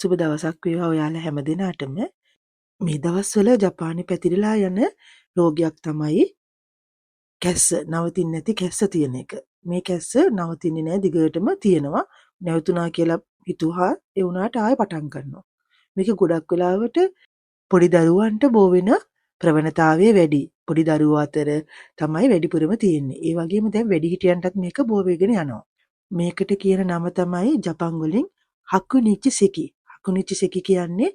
සුබ දවසක් වේවා ඔයාලා හැමදෙනාටම. මේ දවස්වල ජපානයේ පැතිරලා යන රෝගයක් තමයි කැස්ස. නවතින්නේ නැති කැස්ස තියෙන එක. මේ කැස්ස නවතින්නේ නැහැ, දිගටම තියෙනවා. නැවතුණා කියලා හිතුවා ඒ වුණාට ආයෙ පටන් ගන්නවා. මේක ගොඩක් වෙලාවට පොඩි දරුවන්ට බෝ වෙන ප්‍රවණතාවය වැඩි. පොඩි දරුවෝ අතර තමයි වැඩිපුරම තියෙන්නේ. ඒ වගේම දැන් වැඩිහිටියන්ටත් මේක බෝ වෙගෙන යනවා. මේකට කියන නම තමයි ජපන් වලින් හකුනිචි සෙකි. හකුනිචි සෙකි කියන්නේ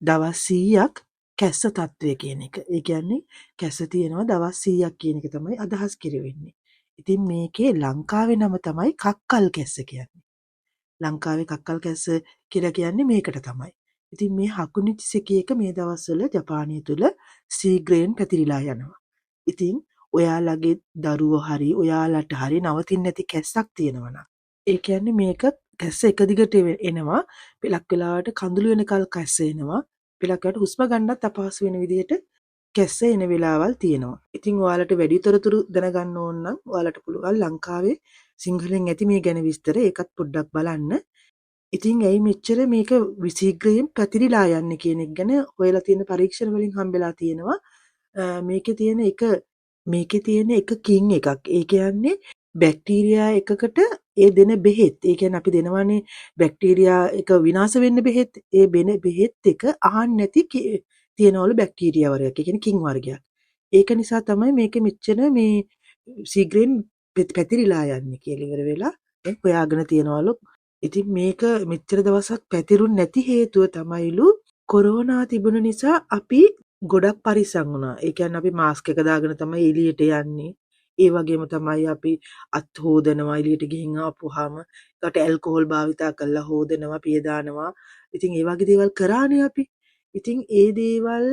දවස් 100ක් කැස්ස තත්ත්වය කියන එක. ඒ කියන්නේ කැස්ස තියෙනවා දවස් 100ක් කියන එක තමයි අදහස් කෙරෙන්නේ. ඉතින් මේකේ ලංකාවේ නම තමයි කක්කල් කැස්ස කියන්නේ. ලංකාවේ කක්කල් කැස්ස කියලා කියන්නේ මේකට තමයි. ඉතින් මේ හකුනිචි සෙකි එක මේ දවස්වල ජපානය තුල ශීඝ්‍රයෙන් පැතිරිලා යනවා. ඉතින් ඔයාලගේ දරුවෝ හරි ඔයාලට හරි නවතින්නේ නැති කැස්සක් තියෙනවා නම් ඒ කියන්නේ මේක කැස්ස එක දිගට එනවා. පෙලක් වෙලාවට කඳුළු වෙනකල් කැස්ස එනවා. පෙලක් වෙලාවට හුස්ම ගන්නත් අපහසු වෙන විදිහට කැස්ස එන වෙලාවල් තියෙනවා. ඉතින් ඔයාලට වැඩි තොරතුරු දැනගන්න ඕන නම් ඔයාලට පුළුවන් ලංකාවේ සිංහලෙන් ඇති මේ ගැන විස්තර ඒකත් පොඩ්ඩක් බලන්න. ඉතින් ඇයි මෙච්චර මේක ශීඝ්‍රයෙන් පැතිරිලා යන්නේ කියන එක ගැන හොයලා තියෙන පරීක්ෂණ වලින් හම්බෙලා තියෙනවා. මේකේ තියෙන එක කින් එකක්. ඒ කියන්නේ බැක්ටීරියා එකකට ඒ දෙන බෙහෙත්. ඒ කියන්නේ අපි දෙනවනේ බැක්ටීරියා එක විනාශ වෙන්න බෙහෙත්. ඒ බෙහෙත් එක අහන්න නැති තියනවලු බැක්ටීරියා වර්ගයක්. ඒ කියන්නේ කින් වර්ගයක්. ඒක නිසා තමයි මේක මෙච්චර මේ ශීඝ්‍රයෙන් පැතිරිලා යන්නේ කියලා ඉවර වෙලා දැන් හොයාගෙන තියනවලු. ඉතින් මේක මෙච්චර දවසක් පැතිරුන්නේ නැති හේතුව තමයිලු කොරෝනා තිබුණ නිසා අපි ගොඩක් පරිස්සම් වුණා. ඒ කියන්නේ අපි මාස්ක් එක දාගෙන තමයි එළියට යන්නේ. ඒ වගේම තමයි අපි අත් හොදනවා එළියට ගිහින් ආපුවාම. ඒකට ඇල්කොහොල් භාවිතා කරලා හොදනවා, පිය දානවා. ඉතින් ඒ වගේ දේවල් කරානේ අපි. ඉතින් ඒ දේවල්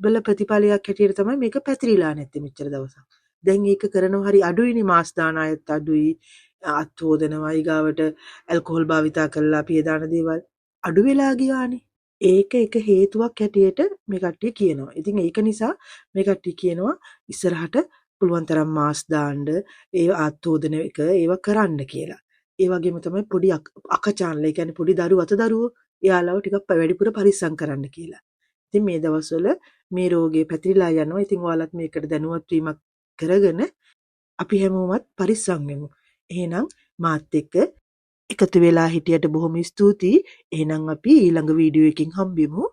වල ප්‍රතිඵලයක් හැටියට තමයි මේක පැතිරිලා නැත්තේ මෙච්චර දවසක්. දැන් ඒක කරනවා හරි අඩුයිනේ, මාස් දාන අයත් අඩුයි. අත් හොදනවා ඊගාවට ඇල්කොහොල් භාවිතා කරලා පිය දාන දේවල් අඩු වෙලා ගියානේ. ඒක එක හේතුවක් හැටියට මේ කට්ටිය කියනවා. ඉතින් ඒක නිසා මේ කට්ටිය කියනවා ඉස්සරහට පුළුවන් තරම් මාස් දාන්න, ඒ අත් හොදන එක ඒවා කරන්න කියලා. ඒ වගේම තමයි පොඩි අකචාන්ලා, ඒ කියන්නේ පොඩි දරුවෝ එයාලව ටිකක් වැඩිපුර පරිස්සම් කරන්න කියලා. ඉතින් මේ දවස්වල මේ රෝගේ පැතිරිලා යනවා. ඉතින් ඔයාලත් මේකට දැනුවත් වීමක් කරගෙන අපි හැමෝමත් පරිස්සම් වෙමු. එහෙනම් මාත් එක්ක එකතු වෙලා හිටියට බොහොම ස්තුතියි. එහෙනම් අපි ඊළඟ වීඩියෝ එකකින් හම්බෙමු.